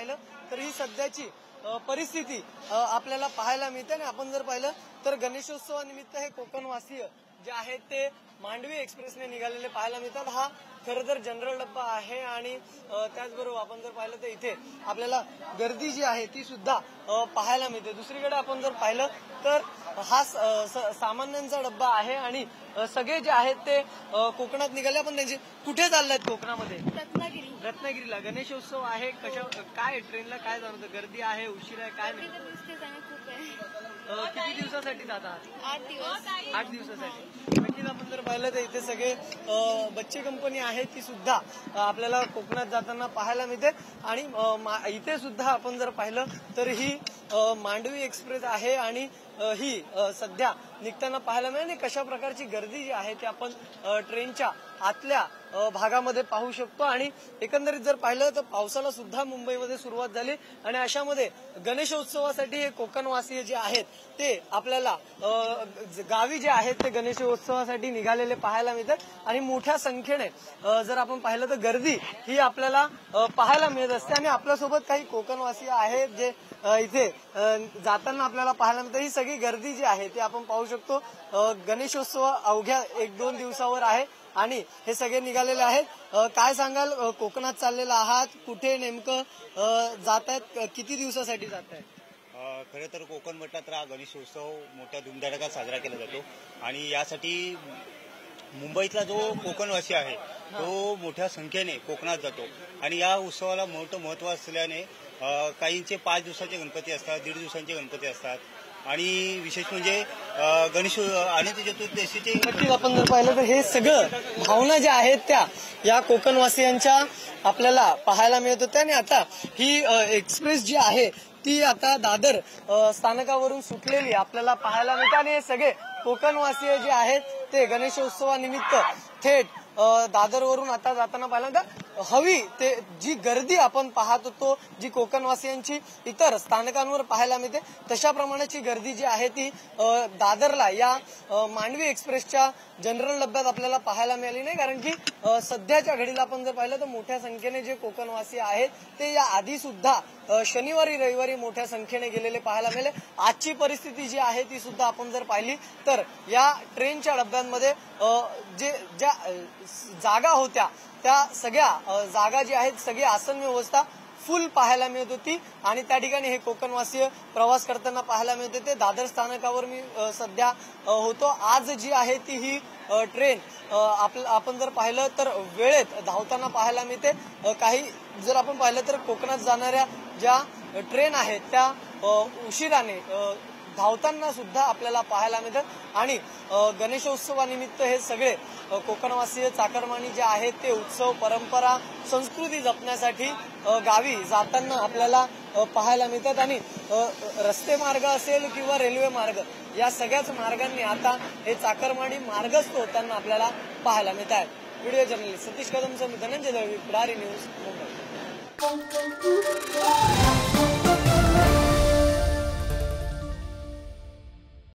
पाहिलं तर ही सध्याची परिस्थिती आपल्याला पाहायला मिळते। आणि आपण जर पाहिलं तर गणेशोत्सवानिमित्त हे कोकणवासीय जे आहेत ते मांडवी एक्सप्रेसने निघालेले पाहायला मिळतात। हा खरं तर जनरल डब्बा आहे आणि त्याचबरोबर आपण जर पाहिलं तर इथे आपल्याला गर्दी जी आहे ती सुद्धा पाहायला मिळते। दुसरीकडे आपण जर पाहिलं तर हा सामान्यांचा डब्बा आहे आणि सगळे जे आहेत ते कोकणात निघाले। आपण त्यांचे कुठे चाललायत कोकणामध्ये? रत्नागिरीला गणेशोत्सव आहे। काय ट्रेनला काय जाणवतं? गर्दी आहे, उशीर आहे, काय नाही? किती दिवसासाठी जातात? 8 दिवसासाठी। नक्कीच आपण जर पाहिलं तर इथे सगळे बच्चे कंपनी आहे ती सुद्धा आपल्याला कोकणात जाताना पाहायला मिळते। आणि इथे सुद्धा आपण जर पाहिलं तर ही मांडवी एक्सप्रेस आहे आणि ही सध्या निघताना पाहायला मिळेल। आणि कशा प्रकारची गर्दी जी आहे ती आपण ट्रेनच्या आतल्या भागामध्ये पाहू शकतो। आणि एकंदरीत जर पाहिलं तर पावसाला सुद्धा मुंबईमध्ये सुरुवात झाली आणि अशामध्ये गणेशोत्सवासाठी हे कोकणवासीय जे आहेत ते आपल्याला गावी जे आहेत ते गणेशोत्सवासाठी निघालेले पाहायला मिळतात। आणि मोठ्या संख्येने जर आपण पाहिलं तर गर्दी ही आपल्याला पाहायला मिळत असते। आणि आपल्यासोबत काही कोकणवासीय आहेत जे इथे जाताना आपल्याला पाहायला मिळतं। ही सगळी गर्दी जी आहे ती आपण पाहू शकतो। गणेशोत्सव अवघ्या 1-2 दिवसावर आहे आणि हे सगळे निघालेले आहेत। काय सांगाल, कोकणात चाललेला आहात, कुठे नेमकं जात आहेत, किती दिवसासाठी जात आहेत? खरं तर कोकण म्हटलं तर हा गणेशोत्सव मोठ्या धुमधडाक्यात साजरा केला जातो आणि यासाठी मुंबईतला जो कोकणवासी आहे तो मोठ्या संख्येने कोकणात जातो। आणि या उत्सवाला मोठं महत्व असल्याने काहींचे 5 दिवसाचे गणपती असतात, 1.5 दिवसांचे गणपती असतात आणि विशेष म्हणजे गणेश अनंत चतुर्दशीचे। नक्कीच आपण जर पाहिलं तर हे सगळं भावना ज्या आहेत त्या या कोकणवासियांच्या आपल्याला पाहायला मिळत होत्या। आणि आता ही एक्सप्रेस जी आहे ती आता दादर स्थानकावरून सुटलेली आपल्याला पाहायला मिळते। आणि हे सगळे कोकणवासीय जे आहेत ते गणेशोत्सवानिमित्त थेट दादरवरून आता जाताना पाहिलं तर हवी ते जी गर्दी आपण पाहत होतो, जी कोकणवासियांची इतर स्थानकांवर पाहायला मिळते, तशा प्रमाणाची गर्दी जी आहे ती दादरला या मांडवी एक्सप्रेसच्या जनरल डब्यात आपल्याला पाहायला मिळाली नाही। कारण की सध्याच्या घडीला आपण जर पाहिलं तर मोठ्या संख्येने जे कोकणवासी आहेत ते या आधी सुद्धा शनिवारी रविवारी मोठ्या संख्येने गेलेले पाहायला मिळाले। आजची परिस्थिती जी आहे ती सुद्धा आपण जर पाहिली तर या ट्रेनच्या डब्यांमध्ये ज्या जागा होत्या त्या सगळ्या जागा जी आहेत सगळी आसन व्यवस्था फुल पाहायला मिळत होती। आणि त्या ठिकाणी हे कोकणवासीय प्रवास करताना पाहायला मिळत होते। दादर स्थानकावर मी सध्या होतो। आज जी आहे ती ही ट्रेन आपण जर पाहिलं तर वेळेत धावताना पाहायला मिळते। काही जर आपण पाहिलं तर कोकणात जाणाऱ्या ज्या ट्रेन आहेत त्या उशिराने धावताना सुद्धा आपल्याला पाहायला मिळतात। आणि गणेशोत्सवानिमित्त हे सगळे कोकणवासीय चाकरमानी जे आहेत ते उत्सव, परंपरा, संस्कृती जपण्यासाठी गावी जाताना आपल्याला पाहायला मिळतात। आणि रस्ते मार्ग असेल किंवा रेल्वे मार्ग या सगळ्याच मार्गांनी आता हे चाकरमानी मार्गस्थ होताना आपल्याला पाहायला मिळत आहेत। व्हिडिओ जर्नलिस्ट सतीश कदमसह धनंजय दळवी, पुढारी न्यूज, मुंबई।